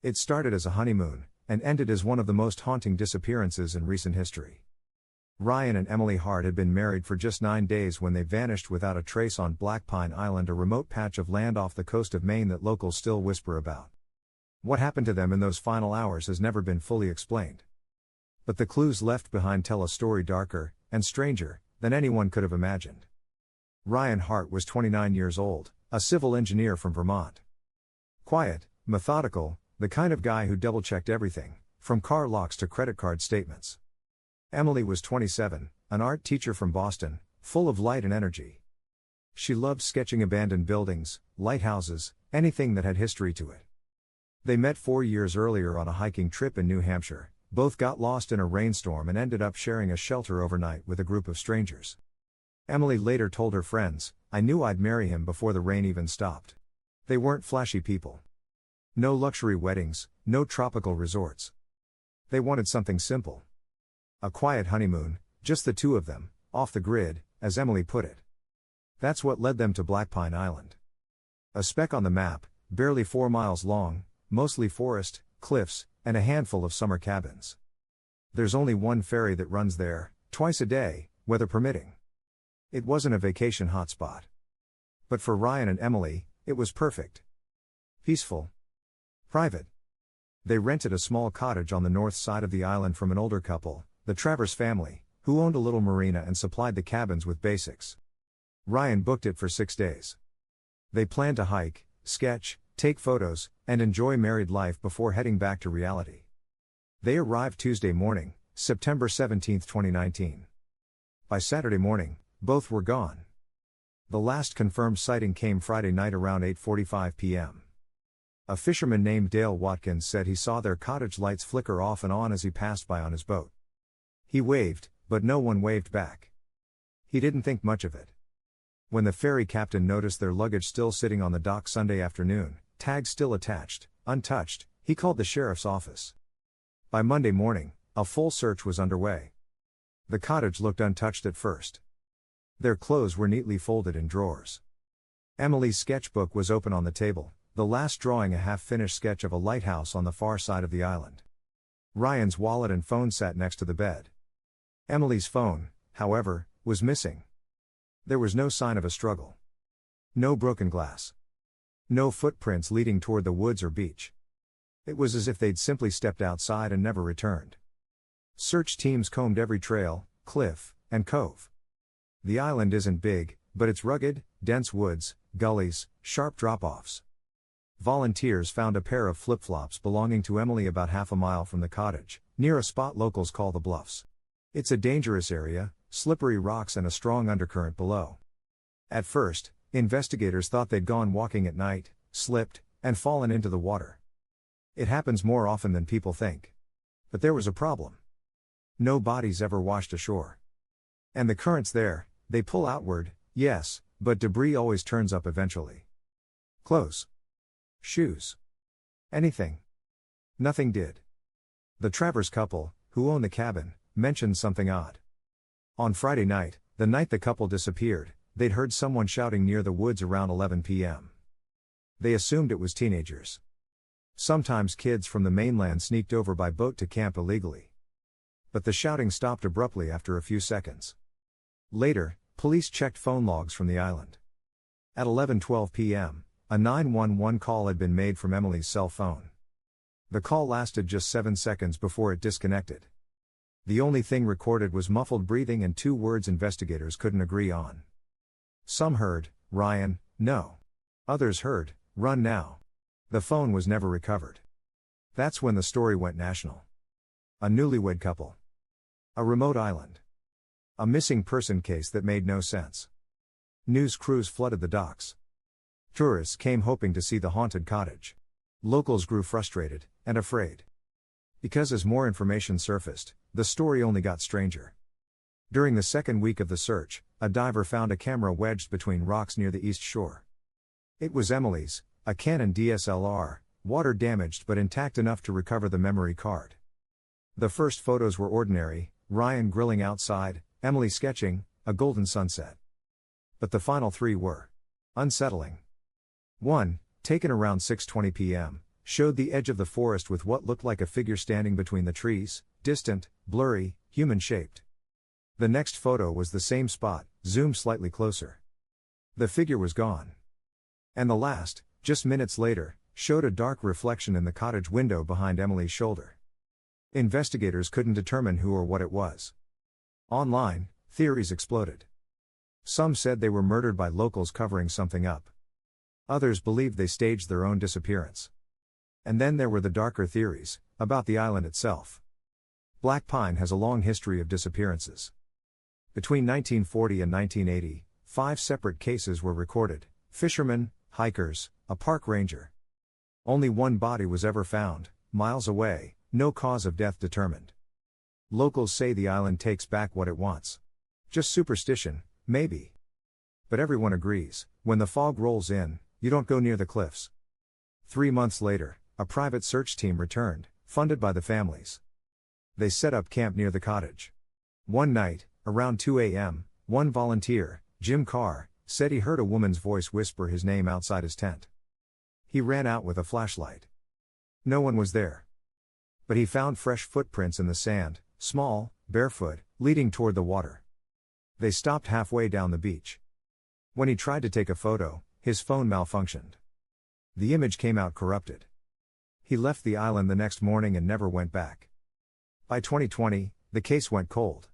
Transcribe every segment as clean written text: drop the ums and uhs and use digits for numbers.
It started as a honeymoon, and ended as one of the most haunting disappearances in recent history. Ryan and Emily Hart had been married for just 9 days when they vanished without a trace on Blackpine Island, a remote patch of land off the coast of Maine that locals still whisper about. What happened to them in those final hours has never been fully explained. But the clues left behind tell a story darker and stranger than anyone could have imagined. Ryan Hart was 29 years old, a civil engineer from Vermont. Quiet, methodical, the kind of guy who double-checked everything, from car locks to credit card statements. Emily was 27, an art teacher from Boston, full of light and energy. She loved sketching abandoned buildings, lighthouses, anything that had history to it. They met 4 years earlier on a hiking trip in New Hampshire, both got lost in a rainstorm and ended up sharing a shelter overnight with a group of strangers. Emily later told her friends, "I knew I'd marry him before the rain even stopped." They weren't flashy people. No luxury weddings, no tropical resorts. They wanted something simple. A quiet honeymoon, just the two of them, off the grid, as Emily put it. That's what led them to Blackpine Island. A speck on the map, barely 4 miles long, mostly forest, cliffs, and a handful of summer cabins. There's only one ferry that runs there, twice a day, weather permitting. It wasn't a vacation hotspot. But for Ryan and Emily, it was perfect. Peaceful. Private. They rented a small cottage on the north side of the island from an older couple, the Travers family, who owned a little marina and supplied the cabins with basics. Ryan booked it for 6 days. They planned to hike, sketch, take photos, and enjoy married life before heading back to reality. They arrived Tuesday morning, September 17, 2019. By Saturday morning, both were gone. The last confirmed sighting came Friday night around 8:45 p.m. A fisherman named Dale Watkins said he saw their cottage lights flicker off and on as he passed by on his boat. He waved, but no one waved back. He didn't think much of it. When the ferry captain noticed their luggage still sitting on the dock Sunday afternoon, tags still attached, untouched, he called the sheriff's office. By Monday morning, a full search was underway. The cottage looked untouched at first. Their clothes were neatly folded in drawers. Emily's sketchbook was open on the table, the last drawing a half-finished sketch of a lighthouse on the far side of the island. Ryan's wallet and phone sat next to the bed. Emily's phone, however, was missing. There was no sign of a struggle. No broken glass. No footprints leading toward the woods or beach. It was as if they'd simply stepped outside and never returned. Search teams combed every trail, cliff, and cove. The island isn't big, but it's rugged, dense woods, gullies, sharp drop-offs. Volunteers found a pair of flip-flops belonging to Emily about half a mile from the cottage, near a spot locals call the Bluffs. It's a dangerous area, slippery rocks and a strong undercurrent below. At first, investigators thought they'd gone walking at night, slipped, and fallen into the water. It happens more often than people think. But there was a problem. No bodies ever washed ashore. And the currents there, they pull outward, yes, but debris always turns up eventually. Clothes. Shoes. Anything. Nothing did. The Travers couple, who owned the cabin, mentioned something odd. On Friday night, the night the couple disappeared, they'd heard someone shouting near the woods around 11 p.m. They assumed it was teenagers. Sometimes kids from the mainland sneaked over by boat to camp illegally. But the shouting stopped abruptly after a few seconds. Later, police checked phone logs from the island. At 11:12 p.m., a 911 call had been made from Emily's cell phone. The call lasted just 7 seconds before it disconnected. The only thing recorded was muffled breathing and 2 words investigators couldn't agree on. Some heard, "Ryan, no." Others heard, "Run now." The phone was never recovered. That's when the story went national. A newlywed couple. A remote island. A missing person case that made no sense. News crews flooded the docks. Tourists came hoping to see the haunted cottage. Locals grew frustrated and afraid. Because as more information surfaced, the story only got stranger. During the second week of the search, a diver found a camera wedged between rocks near the east shore. It was Emily's, a Canon DSLR, water damaged but intact enough to recover the memory card. The first photos were ordinary, Ryan grilling outside, Emily sketching, a golden sunset. But the final 3 were unsettling. 1, taken around 6:20 p.m., showed the edge of the forest with what looked like a figure standing between the trees, distant, blurry, human-shaped. The next photo was the same spot, zoomed slightly closer. The figure was gone. And the last, just minutes later, showed a dark reflection in the cottage window behind Emily's shoulder. Investigators couldn't determine who or what it was. Online, theories exploded. Some said they were murdered by locals covering something up. Others believed they staged their own disappearance. And then there were the darker theories, about the island itself. Blackpine has a long history of disappearances. Between 1940 and 1980, 5 separate cases were recorded: fishermen, hikers, a park ranger. Only one body was ever found, miles away, no cause of death determined. Locals say the island takes back what it wants. Just superstition, maybe. But everyone agrees, when the fog rolls in, you don't go near the cliffs. 3 months later, a private search team returned, funded by the families. They set up camp near the cottage. One night, around 2 a.m., one volunteer, Jim Carr, said he heard a woman's voice whisper his name outside his tent. He ran out with a flashlight. No one was there. But he found fresh footprints in the sand, small, barefoot, leading toward the water. They stopped halfway down the beach. When he tried to take a photo, his phone malfunctioned. The image came out corrupted. He left the island the next morning and never went back. By 2020, the case went cold.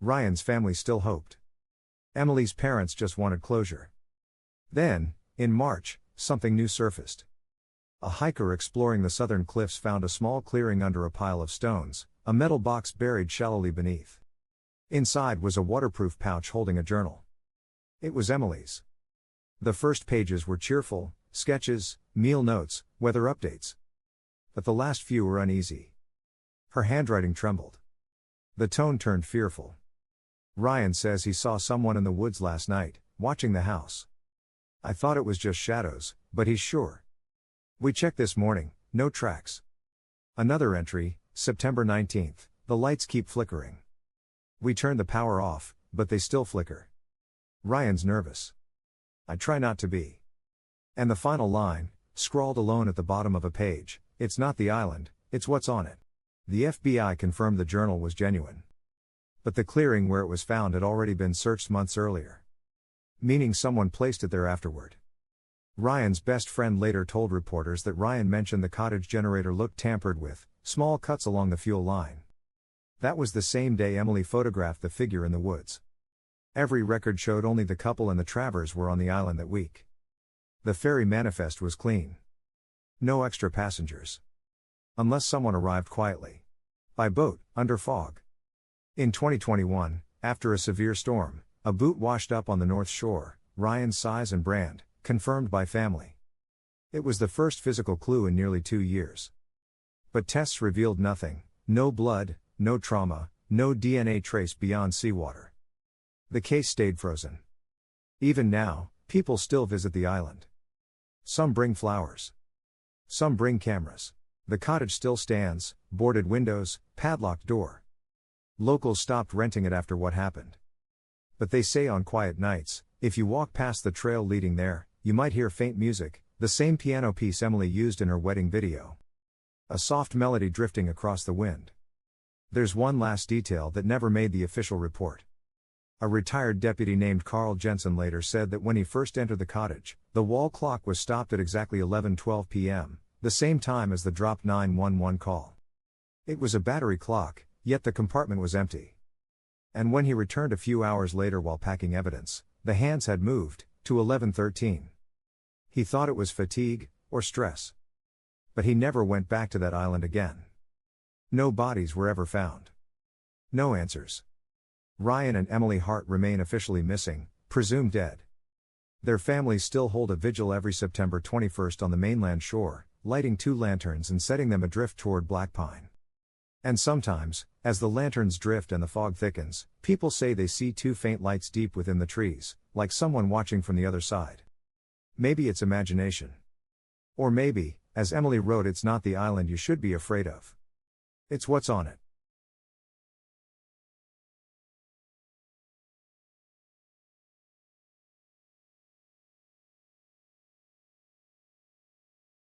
Ryan's family still hoped. Emily's parents just wanted closure. Then, in March, something new surfaced. A hiker exploring the southern cliffs found a small clearing under a pile of stones, a metal box buried shallowly beneath. Inside was a waterproof pouch holding a journal. It was Emily's. The first pages were cheerful, sketches, meal notes, weather updates. But the last few were uneasy. Her handwriting trembled. The tone turned fearful. Ryan says he saw someone in the woods last night, watching the house. I thought it was just shadows, but he's sure. We checked this morning, no tracks. Another entry, September 19th, the lights keep flickering. We turned the power off, but they still flicker. Ryan's nervous. I try not to be. And the final line, scrawled alone at the bottom of a page, it's not the island, it's what's on it. The FBI confirmed the journal was genuine. But the clearing where it was found had already been searched months earlier. Meaning someone placed it there afterward. Ryan's best friend later told reporters that Ryan mentioned the cottage generator looked tampered with, small cuts along the fuel line. That was the same day Emily photographed the figure in the woods. Every record showed only the couple and the Travers were on the island that week. The ferry manifest was clean. No extra passengers. Unless someone arrived quietly. By boat, under fog. In 2021, after a severe storm, a boot washed up on the North Shore, Ryan's size and brand, confirmed by family. It was the first physical clue in nearly 2 years. But tests revealed nothing, no blood, no trauma, no DNA trace beyond seawater. The case stayed frozen. Even now, people still visit the island. Some bring flowers. Some bring cameras. The cottage still stands, boarded windows, padlocked door. Locals stopped renting it after what happened. But they say on quiet nights, if you walk past the trail leading there, you might hear faint music, the same piano piece Emily used in her wedding video. A soft melody drifting across the wind. There's one last detail that never made the official report. A retired deputy named Carl Jensen later said that when he first entered the cottage, the wall clock was stopped at exactly 11:12 p.m., the same time as the dropped 911 call. It was a battery clock, yet the compartment was empty. And when he returned a few hours later while packing evidence, the hands had moved to 11:13. He thought it was fatigue or stress. But he never went back to that island again. No bodies were ever found. No answers. Ryan and Emily Hart remain officially missing, presumed dead. Their families still hold a vigil every September 21st on the mainland shore, lighting 2 lanterns and setting them adrift toward Blackpine. And sometimes, as the lanterns drift and the fog thickens, people say they see 2 faint lights deep within the trees, like someone watching from the other side. Maybe it's imagination. Or maybe, as Emily wrote, it's not the island you should be afraid of. It's what's on it.